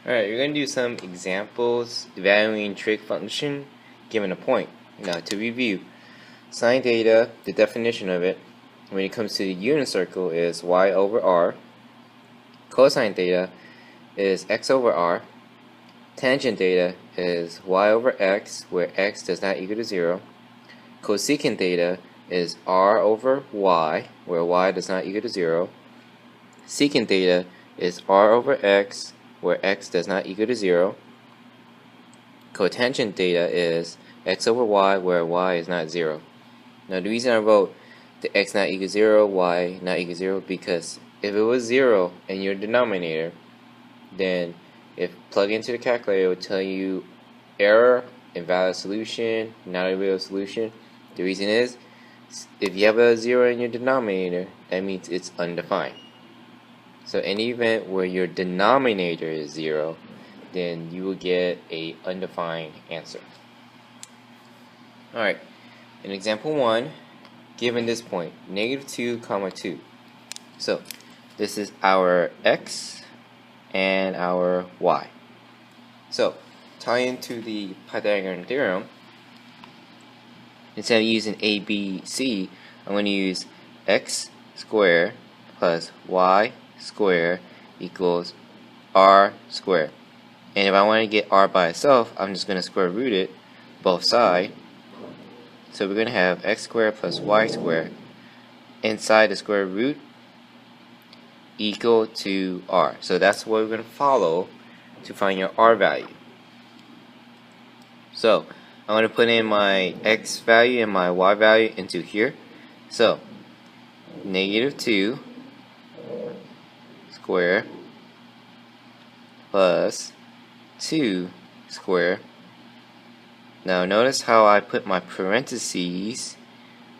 Alright, we're going to do some examples evaluating trig function given a point. Now, to review, sine theta, the definition of it, when it comes to the unit circle, is y over r. Cosine theta is x over r. Tangent theta is y over x, where x does not equal to 0. Cosecant theta is r over y, where y does not equal to 0. Secant theta is r over x, where x does not equal to 0. Cotangent theta is x over y, where y is not 0. Now, the reason I wrote the x not equal 0, y not equal 0, because if it was 0 in your denominator, then if plug into the calculator, it would tell you error, invalid solution, not a real solution. The reason is, if you have a 0 in your denominator, that means it's undefined. So in the event where your denominator is 0, then you will get a undefined answer. Alright, in example 1, given this point, negative 2, comma 2. So this is our x and our y. So tying into the Pythagorean theorem, instead of using a, b, c, I'm going to use x squared plus y squared equals r squared. And if I want to get r by itself, I'm just going to square root it both sides. So we're going to have x squared plus y squared inside the square root equal to r. So that's what we're going to follow to find your r value. So I'm going to put in my x value and my y value into here. So negative 2 square plus 2 square. Now notice how I put my parentheses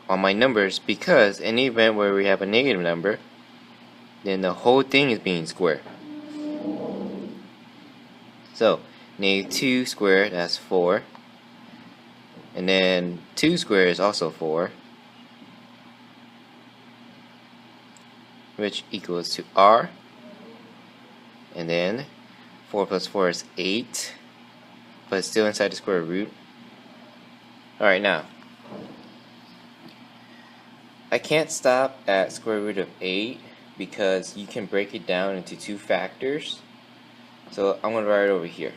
on my numbers, because in the event where we have a negative number, then the whole thing is being squared. So negative 2 squared, that's 4. And then 2 squared is also 4, which equals to r. And then 4 plus 4 is 8, but it's still inside the square root. Alright, now I can't stop at square root of 8 because you can break it down into 2 factors. So I'm going to write it over here.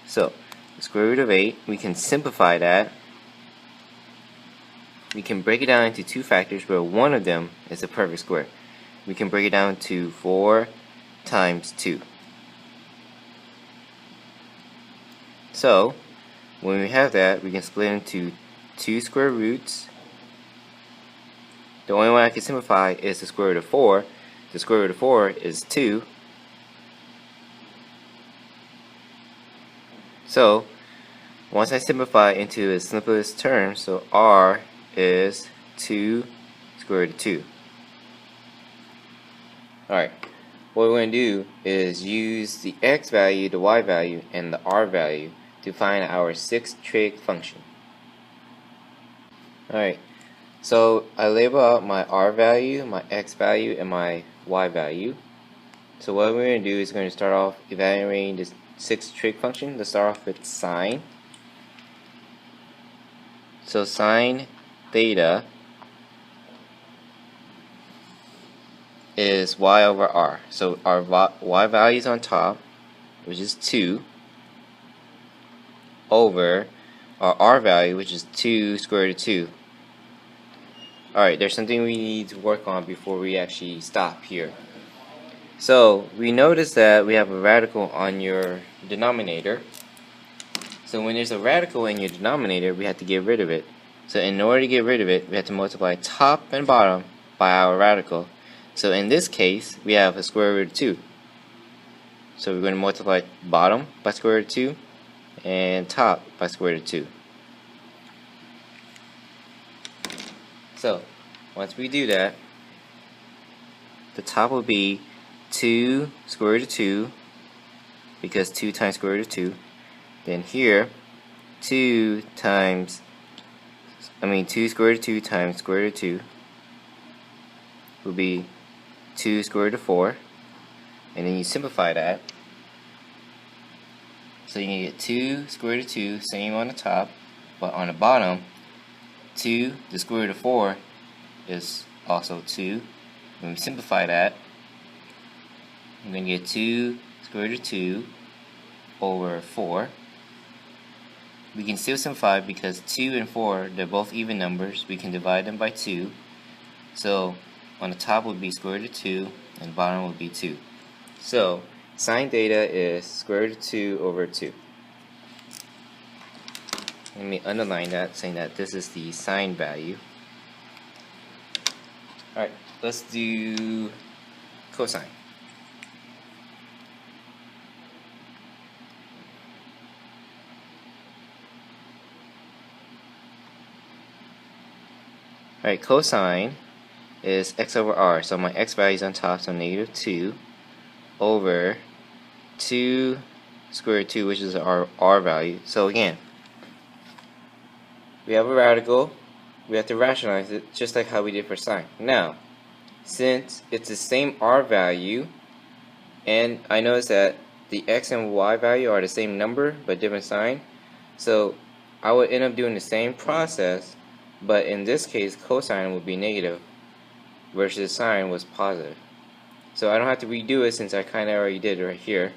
So the square root of 8, we can simplify that. We can break it down into 2 factors where one of them is a perfect square. We can break it down to 4 times 2. So when we have that, we can split into 2 square roots. The only one I can simplify is the square root of 4. The square root of 4 is 2. So once I simplify into the simplest term, so r is 2 square root of 2. Alright, what we're going to do is use the x value, the y value, and the r value to find our sixth trig function. Alright, so I label out my r value, my x value, and my y value. So what we're going to do is going to start off evaluating this sixth trig function. Let's start off with sine. So sine theta is y over r. So our y value is on top, which is 2, over our r value, which is 2 square root of 2. Alright, there's something we need to work on before we actually stop here. So we notice that we have a radical on your denominator. So when there's a radical in your denominator, we have to get rid of it. So in order to get rid of it, we have to multiply top and bottom by our radical. So in this case, we have a square root of 2. So we're going to multiply bottom by square root of 2 and top by square root of 2. So once we do that, the top will be 2 square root of 2, because 2 times square root of 2. Then here, 2 square root of 2 times square root of 2 will be 2 square root of 4. And then you simplify that, So you can get 2 square root of 2, same on the top, but on the bottom, 2, the square root of 4 is also 2. When we simplify that, I'm going to get 2 square root of 2 over 4. We can still simplify because 2 and 4, they're both even numbers. We can divide them by 2. So on the top would be square root of 2, and the bottom would be 2. So sine theta is square root of 2 over 2. Let me underline that, saying that this is the sine value. Alright, let's do cosine. Alright, cosine is x over r. So my x value is on top, so negative 2 over 2 square root of 2, which is our r value. So again, we have a radical, we have to rationalize it just like how we did for sine. Now, since it's the same r value, and I notice that the x and y value are the same number but different sign, so I would end up doing the same process, but in this case cosine would be negative versus sine was positive. So I don't have to redo it since I kind of already did it right here.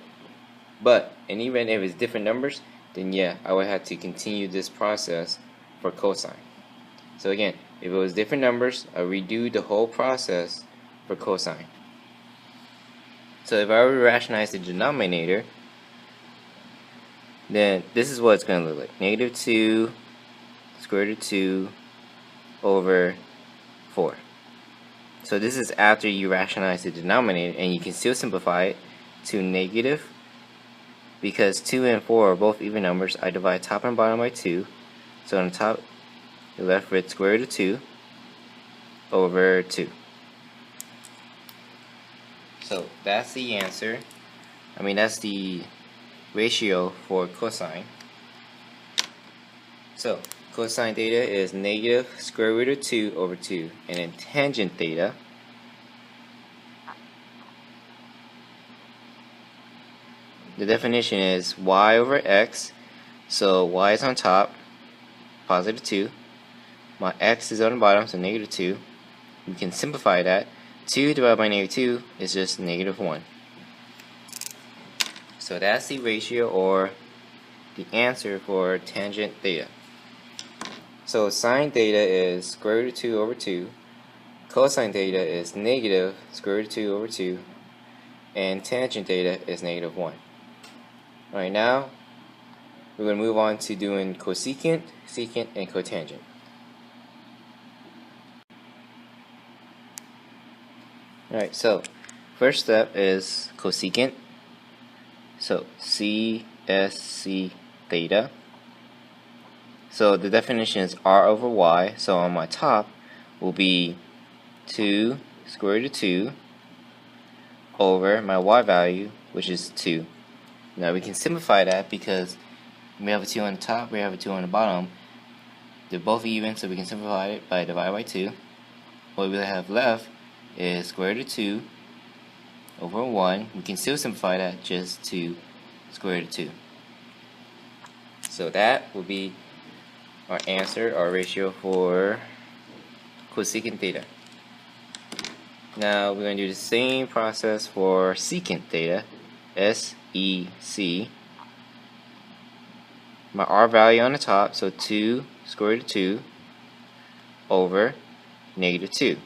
But and even if it's different numbers, then yeah, I would have to continue this process for cosine. So again, if it was different numbers, I redo the whole process for cosine. So if I were to rationalize the denominator, then this is what it's going to look like. Negative 2 square root of 2 over 4. So this is after you rationalize the denominator, and you can still simplify it to negative. Because 2 and 4 are both even numbers, I divide top and bottom by 2. So on the top, you're left with square root of 2 over 2. So that's the answer. That's the ratio for cosine. So cosine theta is negative square root of 2 over 2. And then tangent theta the definition is y over x. So y is on top, positive 2. My x is on the bottom, so negative 2. We can simplify that. 2 divided by negative 2 is just negative 1. So that's the ratio, or the answer for tangent theta. So sine theta is square root of 2 over 2. Cosine theta is negative square root of 2 over 2. And tangent theta is negative 1. Alright, now we're going to move on to doing cosecant, secant, and cotangent. Alright, so first step is cosecant. So CSC theta. So the definition is r over y. So on my top will be 2 square root of 2 over my y value, which is 2. Now we can simplify that because we have a 2 on the top, we have a 2 on the bottom. They're both even, so we can simplify it by dividing by 2. What we have left is square root of 2 over 1. We can still simplify that just to square root of 2. So that will be our answer, our ratio for cosecant theta. Now we're going to do the same process for secant theta, SEC. My r value on the top, so 2 square root of 2 over negative 2.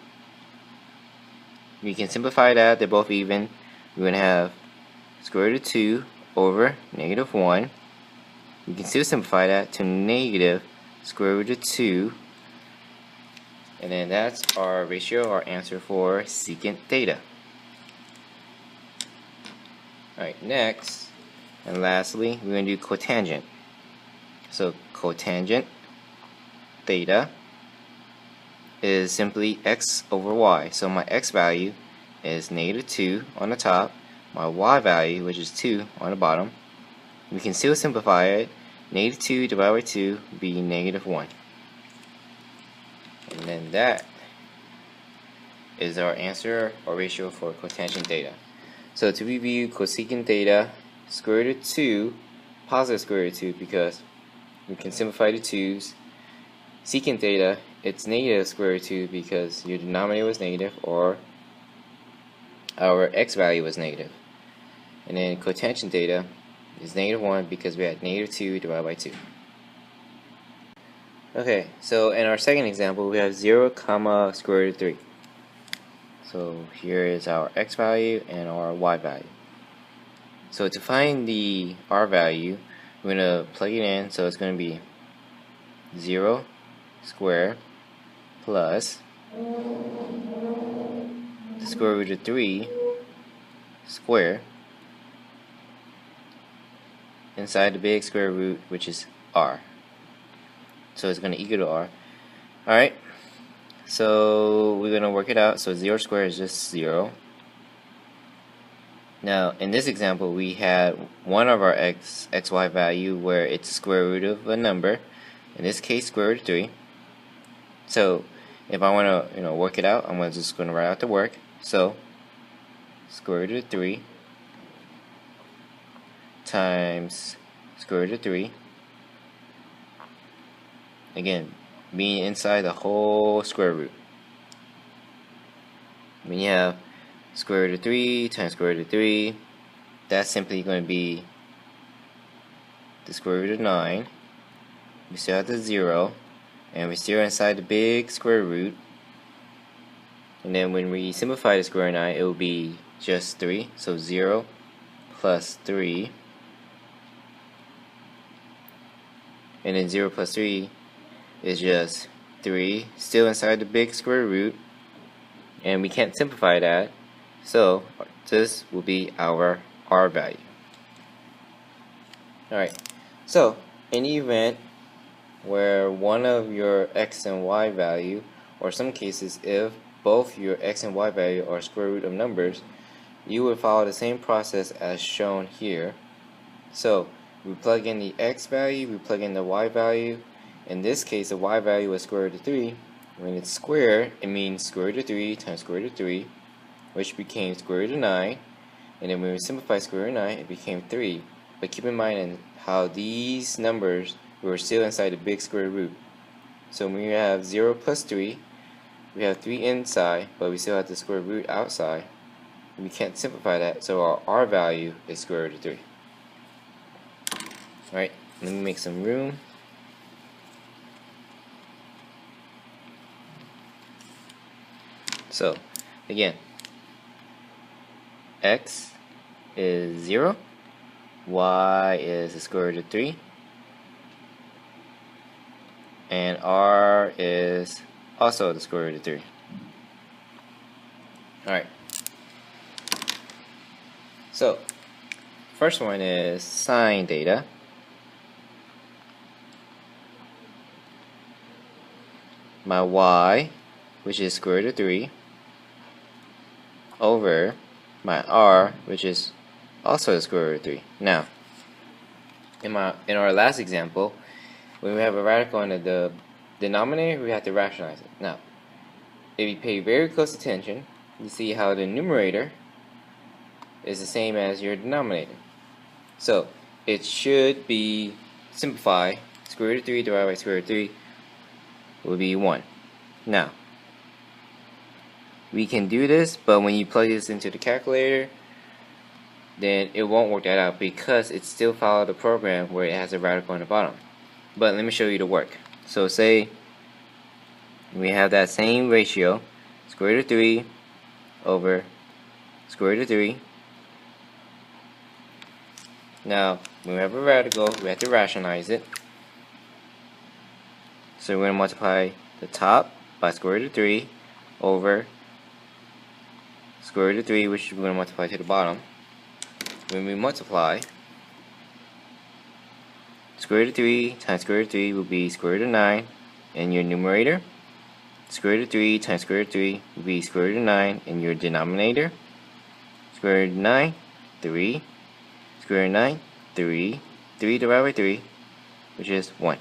We can simplify that, they're both even. We're going to have square root of 2 over negative 1. We can still simplify that to negative square root of 2. And then that's our ratio, our answer for secant theta. Alright, next and lastly, we're going to do cotangent. So cotangent theta is simply x over y. So my x value is negative 2 on the top, my y value, which is 2, on the bottom. We can still simplify it. Negative 2 divided by 2 would be negative 1. And then that is our answer, or ratio for cotangent theta. So to review, cosecant theta, square root of 2 positive square root of 2 because we can simplify the 2's. Secant theta, it's negative square root of 2 because your denominator was negative or our x value was negative. And then cotangent theta is negative 1 because we had negative 2 divided by 2. Okay, so in our second example, we have 0, comma, square root of 3. So here is our x value and our y value. So to find the r value, we're going to plug it in, so it's going to be 0 square plus the square root of 3 square inside the big square root, which is r. So it's going to equal to r. Alright, so we're going to work it out. So 0 squared is just 0. Now, in this example, we had one of our xy value where it's the square root of a number. In this case, square root of 3. So if I want to work it out, I'm just going to write out the work. So square root of 3 times square root of 3. Again, being inside the whole square root. When you have square root of 3 times square root of 3, that's simply going to be the square root of 9. We still have the 0, and we're still inside the big square root. And then when we simplify the square root of 9, it will be just 3. So 0 plus 3. And then 0 plus 3 is just 3, still inside the big square root, and we can't simplify that, so this will be our r value. Alright, so in the event where one of your x and y value, or some cases if both your x and y value are square root of numbers, you would follow the same process as shown here. So we plug in the x value, we plug in the y value. In this case, the y value was square root of 3. When it's squared, it means square root of 3 times square root of 3, which became square root of 9. And then when we simplify square root of 9, it became 3. But keep in mind how these numbers were still inside the big square root. So when we have 0 plus 3, we have 3 inside, but we still have the square root outside. We can't simplify that, so our r value is square root of 3. Alright, let me make some room. So, again, x is 0, y is the square root of 3, and r is also the square root of 3. Alright. So, first one is sine theta. My y, which is square root of 3, over my r, which is also the square root of 3. Now, in our last example, when we have a radical in the denominator, we have to rationalize it. Now, if you pay very close attention, you see how the numerator is the same as your denominator. So, it should be simplified. Square root of 3 divided by square root of 3 will be 1. Now, we can do this, but when you plug this into the calculator, then it won't work that out because it still follows the program where it has a radical on the bottom. But let me show you the work. So say we have that same ratio, square root of 3 over square root of 3. Now, when we have a radical, we have to rationalize it. So we're going to multiply the top by square root of 3 over square root of 3, which we're going to multiply to the bottom. When we multiply, square root of 3 times square root of 3 will be square root of 9 in your numerator. Square root of 3 times square root of 3 will be square root of 9 in your denominator. Square root of 9, 3. Square root of 9, 3. 3 divided by 3, which is 1.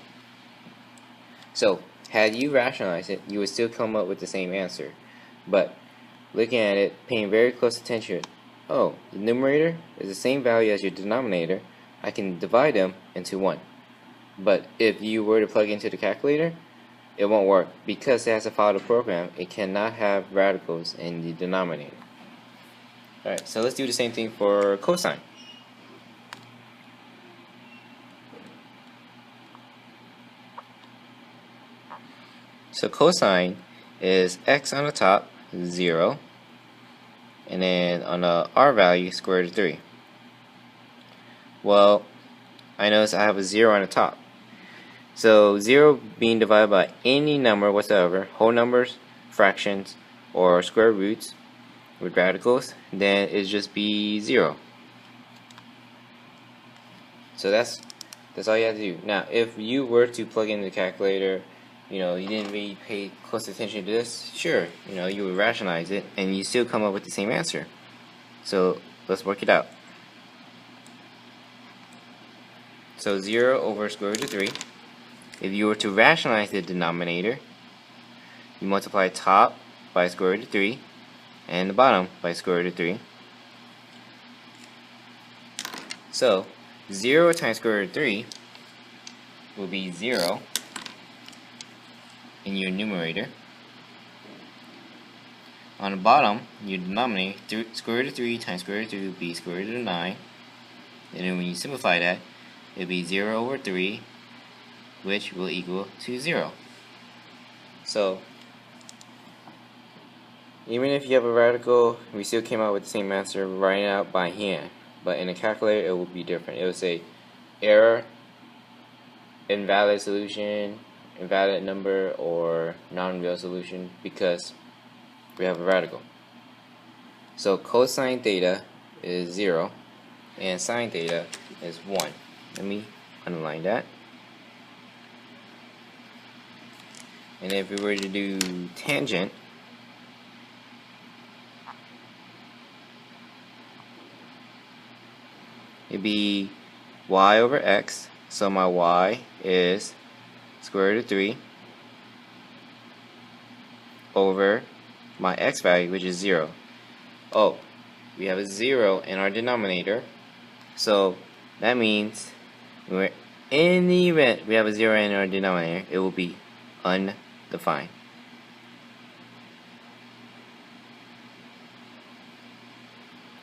So, had you rationalized it, you would still come up with the same answer. But, looking at it, paying very close attention, oh, the numerator is the same value as your denominator, I can divide them into 1. But if you were to plug into the calculator, it won't work because it has to follow the program. It cannot have radicals in the denominator. Alright, so let's do the same thing for cosine. So cosine is x on the top, 0, and then on the r value, square root of 3. Well, I notice I have a 0 on the top. So 0 being divided by any number whatsoever, whole numbers, fractions, or square roots with radicals, then it just be 0. So that's all you have to do. Now, if you were to plug in the calculator, you didn't really pay close attention to this, sure, you would rationalize it, and you still come up with the same answer. So let's work it out. So 0 over square root of 3. If you were to rationalize the denominator, you multiply top by square root of 3 and the bottom by square root of 3. So 0 times square root of 3 will be 0 in your numerator. On the bottom, your denominator, square root of 3 times square root of 3 will be square root of 9. And then when you simplify that, it will be 0 over 3, which will equal to 0. So even if you have a radical, we still came out with the same answer writing it out by hand. But in a calculator, it will be different. It will say error, invalid solution, invalid number, or non-real solution because we have a radical. So cosine theta is 0 and sine theta is 1. Let me underline that. And if we were to do tangent, it'd be y over x. So my y is square root of 3 over my x value, which is 0. Oh, we have a 0 in our denominator. So that means in the event we have a 0 in our denominator, it will be undefined.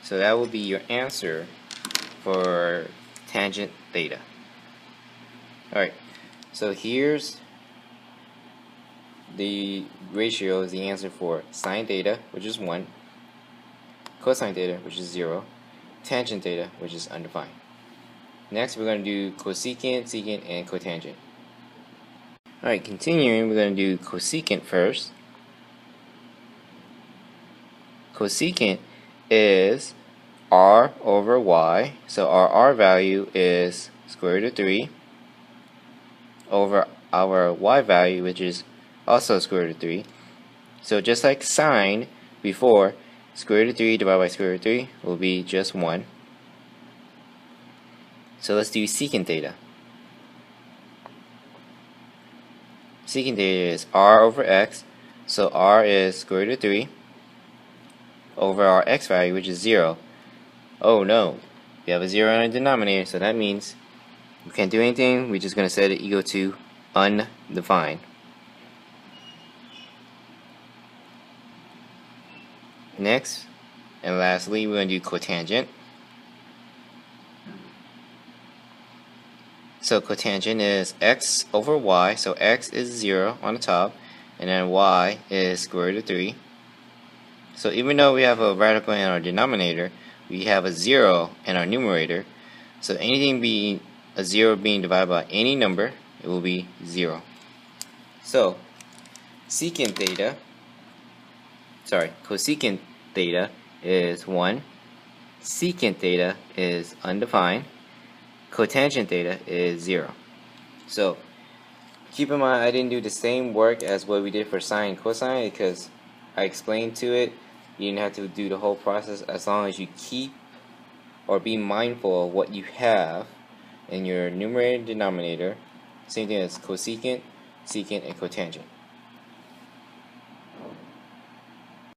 So that will be your answer for tangent theta. Alright, so here's the ratio is the answer for sine theta, which is 1, cosine theta, which is 0, tangent theta, which is undefined. Next, we're going to do cosecant, secant, and cotangent. Alright, continuing, we're going to do cosecant first. Cosecant is r over y, so our r value is square root of 3 over our y value, which is also square root of 3. So just like sine before, square root of 3 divided by square root of 3 will be just 1. So let's do secant theta. Secant theta is r over x, so r is square root of 3 over our x value, which is 0. Oh no, we have a 0 in our denominator, so that means we can't do anything. We're just going to set it equal to undefined. Next, and lastly, we're going to do cotangent. So cotangent is x over y, so x is 0 on the top, and then y is square root of 3. So even though we have a radical in our denominator, we have a 0 in our numerator. So anything being a 0 being divided by any number, it will be 0. So cosecant theta is 1, secant theta is undefined, cotangent theta is 0. So keep in mind I didn't do the same work as what we did for sine and cosine because I explained to it. You didn't have to do the whole process as long as you keep or be mindful of what you have in your numerator and denominator. Same thing as cosecant, secant, and cotangent.